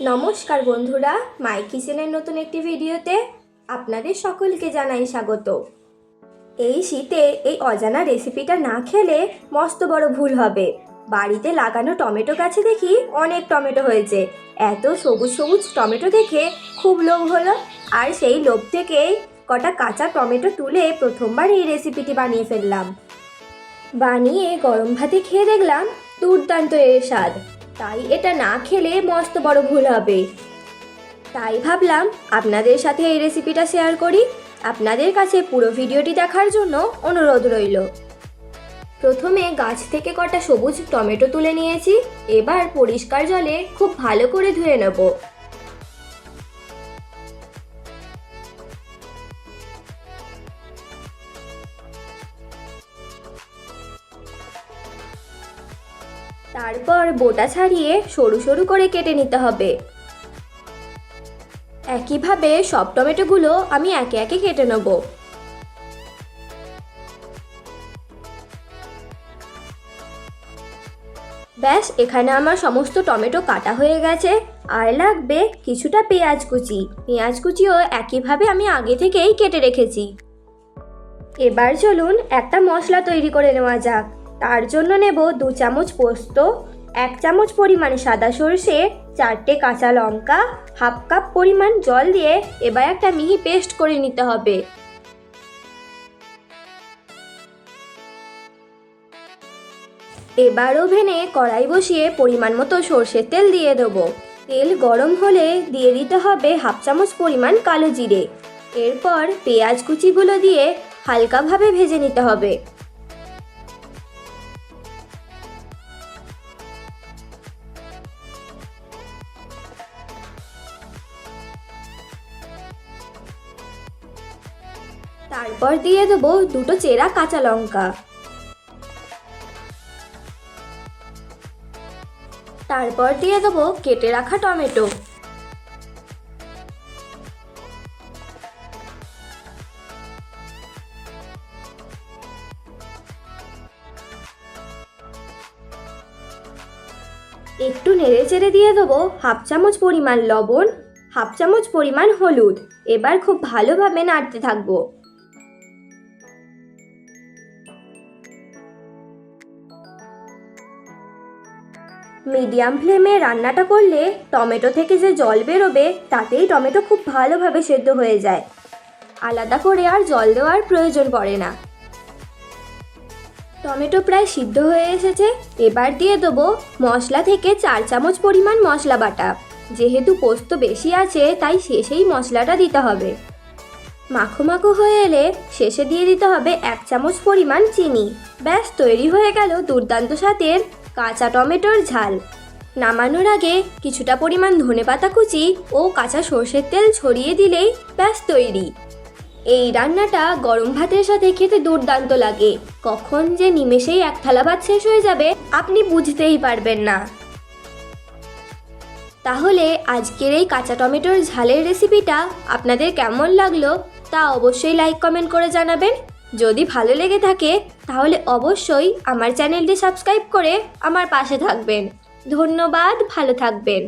নমস্কার বন্ধুরা, মাই কিচেনের নতুন একটি ভিডিওতে আপনাদের সকলকে জানাই স্বাগত। এই শীতে এই অজানা রেসিপিটা না খেলে মস্ত বড় ভুল হবে। বাড়িতে লাগানো টমেটো গাছে দেখি অনেক টমেটো হয়েছে। এত সবুজ সবুজ টমেটো দেখে খুব লোভ হলো, আর সেই লোভ থেকেই কটা কাঁচা টমেটো তুলে প্রথমবার এই রেসিপিটি বানিয়ে ফেললাম। বানিয়ে গরম ভাতে খেয়ে দেখলাম দুর্দান্ত এর স্বাদ। তাই এটা না খেলে মস্ত বড় ভুল হবে। তাই ভাবলাম আপনাদের সাথে এই রেসিপিটা শেয়ার করি। আপনাদের কাছে পুরো ভিডিওটি দেখার জন্য অনুরোধ রইল। প্রথমে গাছ থেকে কটা সবুজ টমেটো তুলে নিয়েছি। এবার পরিষ্কার জলে খুব ভালো করে ধুয়ে নেব। তারপর বোটা ছাড়িয়ে সরু সরু করে কেটে নিতে হবে। একইভাবে সব টমেটোগুলো আমি একে একে কেটে নেব। ব্যাস, এখানে আমার সমস্ত টমেটো কাটা হয়ে গেছে। আর লাগবে কিছুটা পেঁয়াজ কুচি। পেঁয়াজ কুচিও একইভাবে আমি আগে থেকেই কেটে রেখেছি। এবার চলুন একটা মশলা তৈরি করে নেওয়া যাক। তার জন্য নেব 2 চামচ পোস্ত, 1 চামচ পরিমাণ সাদা সর্ষে, 4টে কাঁচা লঙ্কা, হাফ কাপ পরিমাণ জল দিয়ে এবার একটা মিহি পেস্ট করে নিতে হবে। এবার ওভেনে কড়াই বসিয়ে পরিমাণ মতো সর্ষের তেল দিয়ে দেবো। তেল গরম হলে দিয়ে দিতে হবে হাফ চামচ পরিমাণ কালো জিরে। এরপর পেঁয়াজ কুচিগুলো দিয়ে হালকাভাবে ভেজে নিতে হবে। তারপর দিয়ে দেবো 2টো চেরা কাঁচা লঙ্কা। তারপর দিয়ে দেবো কেটে রাখা টমেটো। একটু নেড়ে চেড়ে দিয়ে দেবো হাফ চামচ পরিমাণ লবণ, হাফ চামচ পরিমাণ হলুদ। এবার খুব ভালোভাবে নাড়তে থাকবো। মিডিয়াম ফ্লেমে রান্নাটা করলে টমেটো থেকে যে জল বেরোবে তাতেই টমেটো খুব ভালোভাবে সেদ্ধ হয়ে যায়। আলাদা করে আর জল দেওয়ার প্রয়োজন পড়ে না। টমেটো প্রায় সিদ্ধ হয়ে এসেছে। এবার দিয়ে দেবো মশলা থেকে 4 চামচ পরিমাণ মশলা বাটা। যেহেতু পোস্ত বেশি আছে তাই শেষেই মশলাটা দিতে হবে। মাখো মাখো হয়ে এলে শেষে দিয়ে দিতে হবে 1 চামচ পরিমাণ চিনি। ব্যাস, তৈরি হয়ে গেল দুর্দান্ত স্বাদের কাঁচা টমেটোর ঝাল। নামানোর আগে কিছুটা পরিমাণ ধনেপাতা কুচি ও কাঁচা সর্ষের তেল ছড়িয়ে দিলেই ব্যাস তৈরি। এই রান্নাটা গরম ভাতের সাথে খেতে দুর্দান্ত লাগে। কখন যে নিমেষেই 1 থালা ভাত শেষ হয়ে যাবে আপনি বুঝতেই পারবেন না। তাহলে আজকের এই কাঁচা টমেটোর ঝালের রেসিপিটা আপনাদের কেমন লাগলো তা অবশ্যই লাইক কমেন্ট করে জানাবেন। যদি ভালো লেগে থাকে তাহলে অবশ্যই আমার চ্যানেলটি সাবস্ক্রাইব করে আমার পাশে থাকবেন। ধন্যবাদ, ভালো থাকবেন।